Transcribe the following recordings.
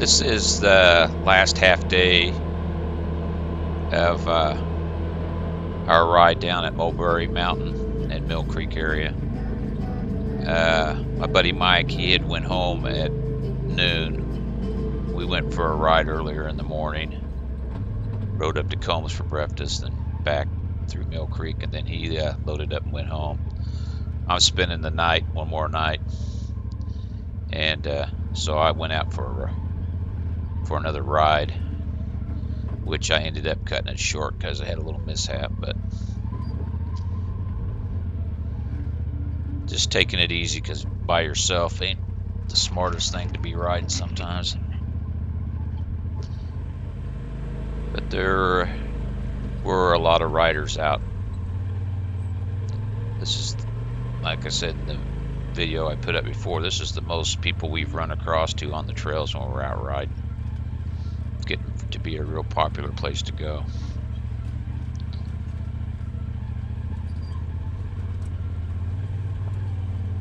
This is the last half day of our ride down at Mulberry Mountain and Mill Creek area. My buddy Mike, he had went home at noon. We went for a ride earlier in the morning. Rode up to Combs for breakfast and back through Mill Creek, and then he loaded up and went home. I'm spending the night, one more night, and so I went out for another ride, which I ended up cutting it short because I had a little mishap, but just taking it easy because by yourself ain't the smartest thing to be riding sometimes. But there were a lot of riders out. This is, like I said in the video I put up before, this is the most people we've run across to on the trails when we're out riding. It's getting to be a real popular place to go.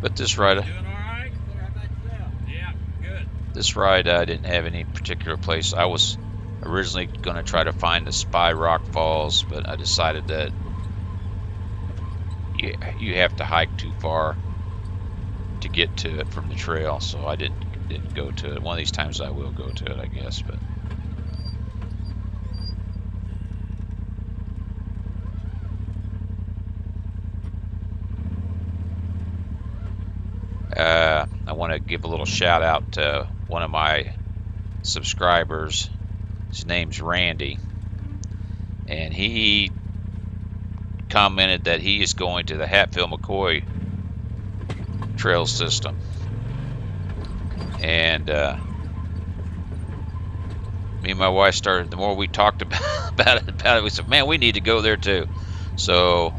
But this ride, doing all right? How about yourself? Yeah, good. This ride I didn't have any particular place. I was originally going to try to find the Spy Rock Falls, but I decided that you have to hike too far to get to it from the trail, so I didn't go to it. One of these times I will go to it, I guess. But I want to give a little shout out to one of my subscribers. His name's Randy, and he commented that he is going to the Hatfield McCoy trail system, and me and my wife started, the more we talked about it, we said, man, we need to go there too. So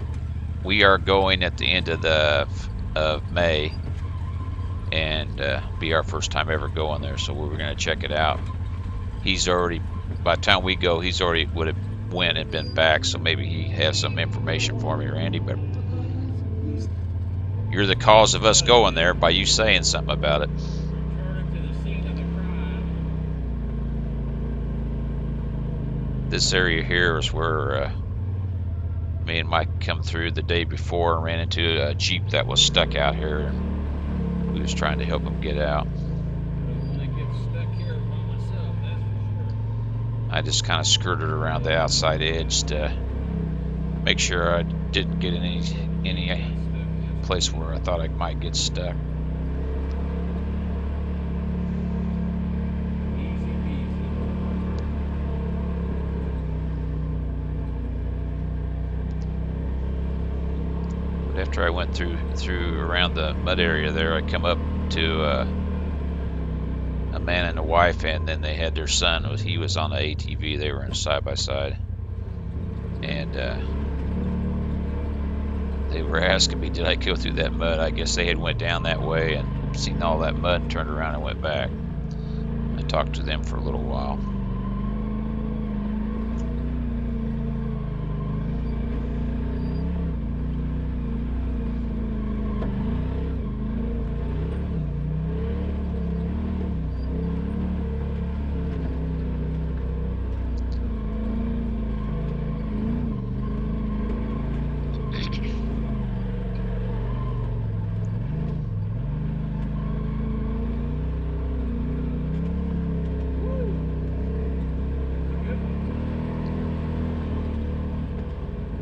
we are going at the end of May, and be our first time ever going there, so we were going to check it out. He's already, by the time we go, he's already would have went and been back, so maybe he has some information for me, Randy. But you're the cause of us going there by you saying something about it. This area here is where me and Mike come through the day before and ran into a Jeep that was stuck out here, and we was trying to help him get out. I just kind of skirted around the outside edge to make sure I didn't get in any place where I thought I might get stuck. But after I went through around the mud area there, I come up to a man and a wife, and then they had their son. He was on the ATV. They were in a side-by-side, and they were asking me, did I go through that mud? I guess they had went down that way and seen all that mud and turned around and went back. I talked to them for a little while.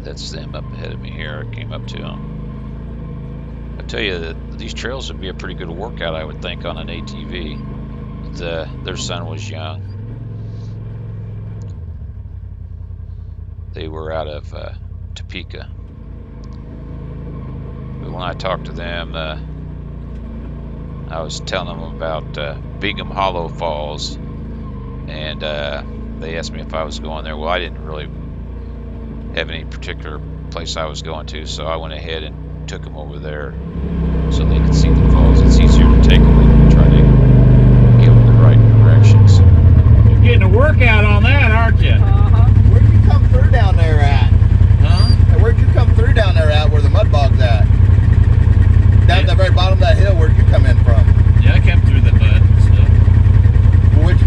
That's them up ahead of me here. I came up to them. I tell you that these trails would be a pretty good workout, I would think, on an ATV. Their son was young. They were out of Topeka. But when I talked to them, I was telling them about Bingham Hollow Falls, and they asked me if I was going there. Well, I didn't really have any particular place I was going to, so I went ahead and took them over there so they could see the falls. It's easier to take them and try to give them the right directions. You're getting a workout on that, aren't you? Where'd you come through down there at? Huh? Where'd you come through down there at where the mud bog's at? Down at the very bottom of that hill, where'd you come in from? Yeah, I came through the mud and stuff. Which,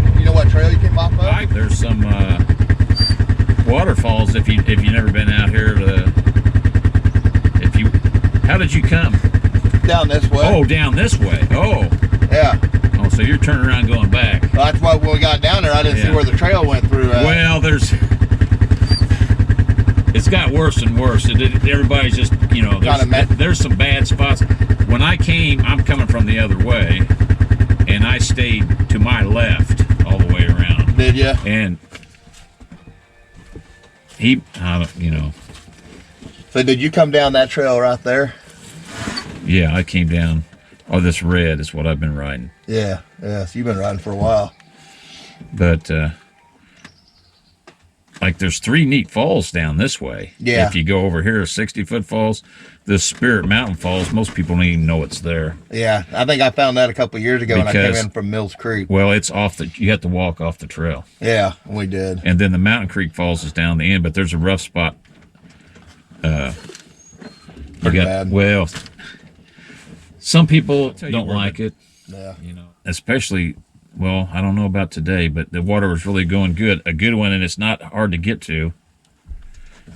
going this way. Oh. Yeah. Oh, so you're turning around going back. Well, that's why when we got down there, I didn't see where the trail went through. Well, it's got worse and worse. Everybody's just, you know, there's some bad spots. When I came, I'm coming from the other way, and I stayed to my left all the way around. Did you? And you know. So did you come down that trail right there? Yeah, I came down. Oh, this red is what I've been riding. Yeah, yeah. So you've been riding for a while. But like, there's 3 neat falls down this way. Yeah. If you go over here, 60-foot falls. The Spirit Mountain Falls, most people don't even know it's there. Yeah, I think I found that a couple years ago when I came in from Mills Creek. Well, it's you have to walk off the trail. Yeah, we did. And then the Mountain Creek Falls is down the end, but there's a rough spot. Pretty bad. Well, some people don't like it. Yeah. You know, especially, well, I don't know about today, but the water was really going good. A good one, and it's not hard to get to,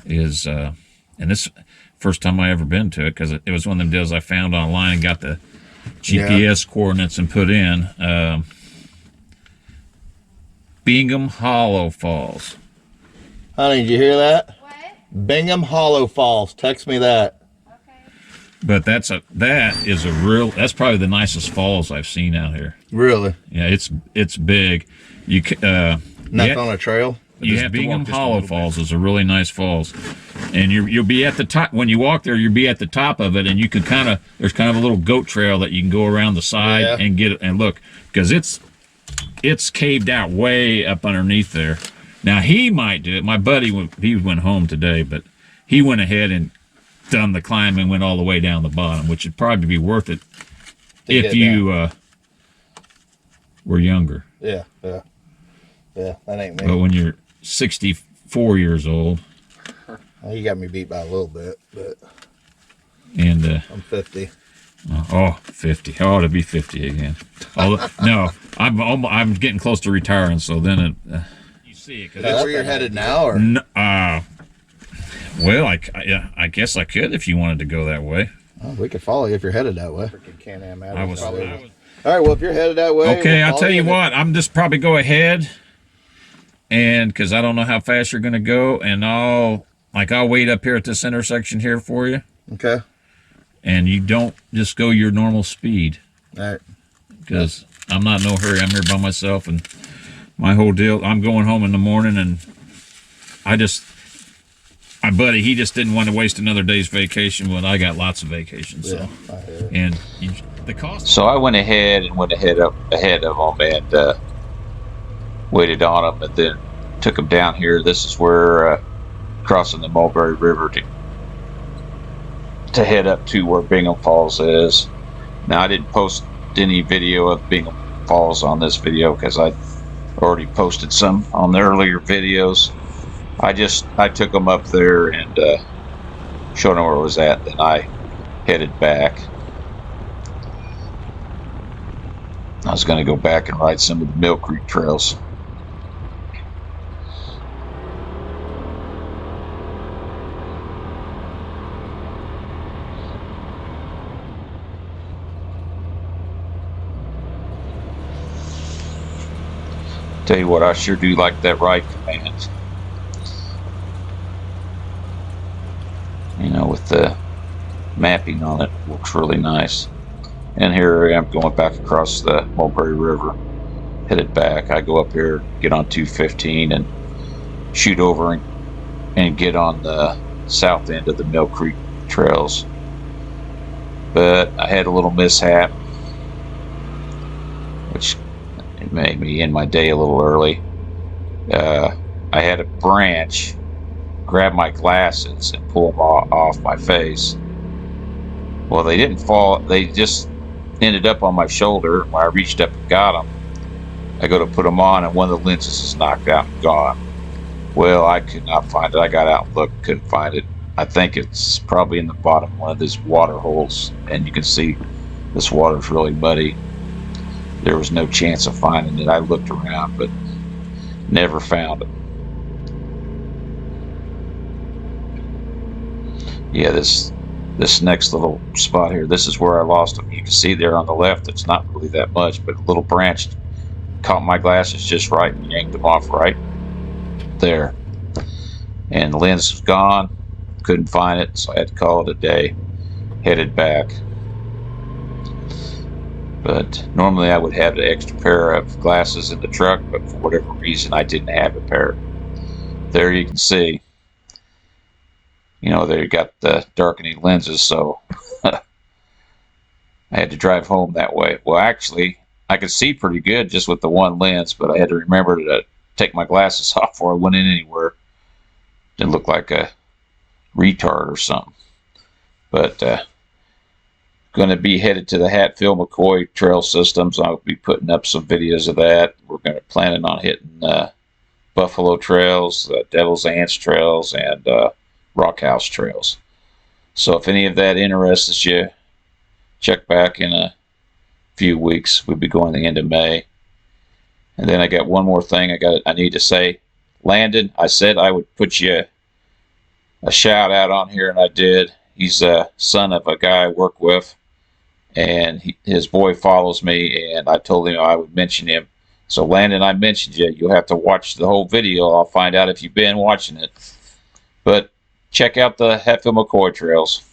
is, and this first time I ever been to it, because it was one of them deals I found online and got the GPS coordinates and put in. Bingham Hollow Falls. Honey, did you hear that? What? Bingham Hollow Falls. Text me that. Okay. But that's probably the nicest falls I've seen out here. Really? Yeah, it's big. You Not on a trail? You have Bingham Hollow Falls is a really nice falls, and you'll be at the top. When you walk there, you'll be at the top of it, and you can there's kind of a little goat trail that you can go around the side and get it and look, because it's caved out way up underneath there. Now he might do it. My buddy he went home today, but he went ahead and done the climb and went all the way down the bottom, which would probably be worth it if you were younger. Yeah, that ain't me. But when you're 64 years old, well, you got me beat by a little bit, but and I'm 50. 50. I ought to be 50 again. No, I'm getting close to retiring, so then you see it. That's where you're headed now, or? Well, I guess I could if you wanted to go that way. Oh, we could follow you if you're headed that way. Can-Am I was. All right, well, if you're headed that way. Okay, I'll tell you what. I'm just probably go ahead, and because I don't know how fast you're going to go, and I'll wait up here at this intersection here for you. Okay. And you don't just go your normal speed. All right. Because I'm not in no hurry. I'm here by myself, and my whole deal, I'm going home in the morning, and my buddy, he just didn't want to waste another day's vacation when I got lots of vacations. So, and the cost. So I went ahead of them and waited on them, and then took them down here. This is where crossing the Mulberry River to head up to where Bingham Falls is. Now I didn't post any video of Bingham Falls on this video because I already posted some on the earlier videos. I took them up there and showed them where it was at. Then I headed back. I was going to go back and ride some of the Mill Creek trails. Tell you what, I sure do like that ride command. You know, with the mapping on it, looks really nice. And here I am going back across the Mulberry River, headed back. I go up here, get on 215 and shoot over and get on the south end of the Mill Creek trails. But I had a little mishap, which it made me end my day a little early. I had a branch grab my glasses and pull them off my face. Well, they didn't fall. They just ended up on my shoulder. When I reached up and got them, I go to put them on, and one of the lenses is knocked out and gone. Well, I could not find it. I got out and looked, couldn't find it. I think it's probably in the bottom of one of these water holes, and you can see this water's really muddy. There was no chance of finding it. I looked around, but never found it. Yeah, this this next little spot here, this is where I lost them. You can see there on the left, it's not really that much, but a little branch caught my glasses just right and yanked them off right there. And the lens was gone, couldn't find it, so I had to call it a day. Headed back. But normally I would have an extra pair of glasses in the truck, but for whatever reason I didn't have a pair. There you can see, you know, there you got the darkening lenses, so I had to drive home that way. Well, actually, I could see pretty good just with the one lens, but I had to remember to take my glasses off before I went in anywhere. Didn't look like a retard or something. But going to be headed to the Hatfield McCoy trail systems. I'll be putting up some videos of that. We're going to planning on hitting Buffalo trails, Devil's Anse trails, and Rock House trails. So if any of that interests you, check back in a few weeks. We'll be going the end of May. And then I got one more thing I need to say. Landon, I said I would put you a shout out on here, and I did. He's a son of a guy I work with, and his boy follows me, and I told him I would mention him. So Landon, I mentioned you. You'll have to watch the whole video. I'll find out if you've been watching it. But check out the Hatfield McCoy trails.